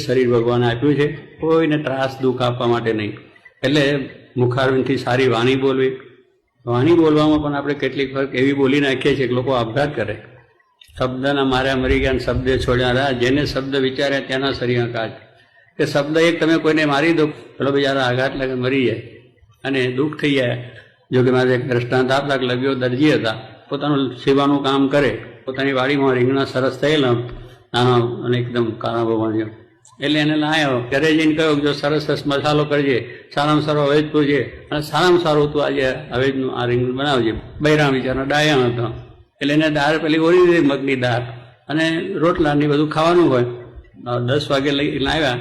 શરીર ભગવાને આપ્યું છે, કોઈને ત્રાસ દુઃખ આપવા માટે નહીં. એટલે મુખારવિંદથી સારી વાણી બોલવી. વાણી બોલવામાં પણ આપણે કેટલીક વખત એવી બોલી નાખીએ છીએ કે લોકો આપઘાત કરે. શબ્દના માર્યા મરી ગયા, શબ્દ છોડ્યા રહ્યા. જેને શબ્દ વિચાર્યા ત્યાંના શરીર કાચ. કે શબ્દ એક તમે કોઈને મારી દો, પેલો બિચારા આઘાત લાગે મરી જાય અને દુઃખ થઈ જાય. જો કે મારે એક દ્રષ્ટાંત આપતા કે લગ્યો દરજી હતા, પોતાનું સેવાનું કામ કરે, પોતાની વાડીમાં રીંગણા સરસ થયેલા નાના અને એકદમ કાળા ભગવાન જેમ. એટલે એને લાવ્યો, ઘરે જઈને કહ્યું જો સરસ સરસ મસાલો કરજે, સારામાં સારો હવેજ પૂરજે અને સારામાં સારું તું આજે હવેજનું આ રીંગણ બનાવજે. બૈરા બિચારા ડાયા હતો એટલે એને દાળ પેલી ઓરી દીધી, મગની દાળ અને રોટલાની બધું ખાવાનું હોય. 10 વાગે લઈને આવ્યા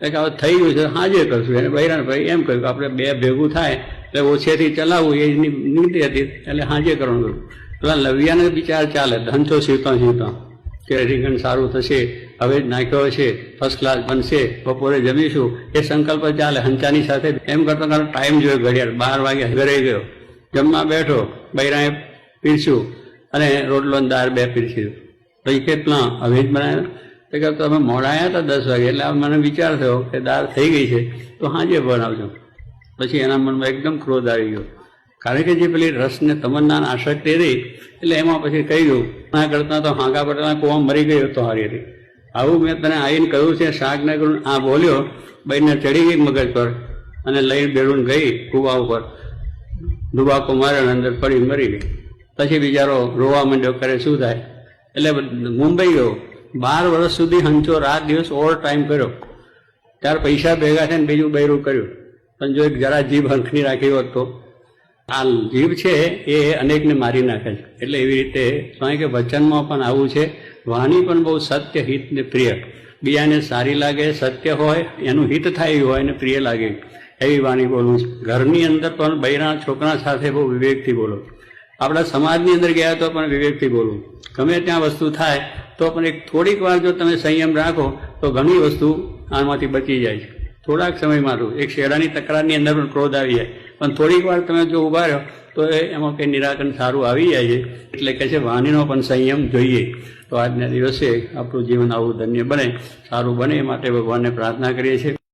એટલે હવે થઈ ગયું છે, હાજે કરશું. એને બૈરાને ભાઈ એમ કહ્યું કે આપણે બે ભેગું થાય એટલે ઓછેથી ચલાવવું એ નીતિ હતી, એટલે હાજે કરવાનું કહ્યું. પેલા લવિયાને બિચાર ચાલે, ધંધો સીવતા સીવતા કે રીંગણ સારું થશે, હવે જ નાખ્યો છે, ફર્સ્ટ ક્લાસ બનશે, બપોરે જમીશું, એ સંકલ્પ ચાલે. હંચાની સાથે એમ કરતો કરતો ટાઈમ જોયો ઘડિયાળ, 12 વાગે ઘરે ગયો, જમવા બેઠો, બૈરાએ પીરસ્યું અને રોટલો દાળ 2 પીરસ્યું. પછી કેટલા હવે જ બનાવ્યા? તો કે તમે મોડા આવ્યા હતા 10 વાગે, એટલે મને વિચાર થયો કે દાળ થઈ ગઈ છે તો હાજે બનાવજો. પછી એના મનમાં એકદમ ક્રોધ આવી ગયો, કારણ કે જે પેલી રસને તમન્ના આસક્તિ રહી એટલે એમાં પછી કહી ગયું ના કરતા તો હાંકા પટેલના કુવા મરી ગયો તો હારી હતી. આવું મેં તને આવીને કહ્યું છે, શાક ને કરું. આ બોલ્યો, બહેનને ચડી ગઈ મગજ પર અને લઈને બેડું ગઈ કુવા ઉપર, ડુબાકો માર્યો અંદર પડી મરી ગઈ. પછી બિચારો રોવા માંડ્યો, કરે શું થાય? એટલે મુંબઈ ગયો. 12 વર્ષ સુધી હંચો રાત દિવસ ઓવર ટાઈમ કર્યો, ત્યાર પૈસા ભેગા થઈને બીજું બૈરું કર્યું. પણ જો એક જરા જીભ હંખની રાખી હોત તો. આ જીભ છે એ અનેકને મારી નાખે છે. એટલે એવી રીતે સ્વામી કે વચનમાં પણ આવું છે. વાણી પણ બહુ સત્ય, હિત ને પ્રિય, બીજાને સારી લાગે, સત્ય હોય, એનું હિત થાય એવી હોય ને પ્રિય લાગે એવી વાણી બોલવું છે. ઘરની અંદર પણ બૈરા છોકરા સાથે બહુ વિવેકથી બોલો. આપણા સમાજની અંદર ગયા તો પણ વિવેકથી બોલવું. ગમે ત્યાં વસ્તુ થાય તો પણ એક થોડીક વાર જો તમે સંયમ રાખો તો ઘણી વસ્તુ આમાંથી બચી જાય છે. થોડાક સમયમાં તો એક શેડાની તકરારની અંદર પણ ક્રોધ આવી જાય, પણ થોડીક વાર તમે જો ઉભા રહ્યો તો એમાં કંઈ નિરાકરણ સારું આવી જાય છે. એટલે કહે છે વાણીનો પણ સંયમ જોઈએ. તો આજના દિવસે આપણું જીવન આવું ધન્ય બને, સારું બને એ માટે ભગવાનને પ્રાર્થના કરીએ છીએ.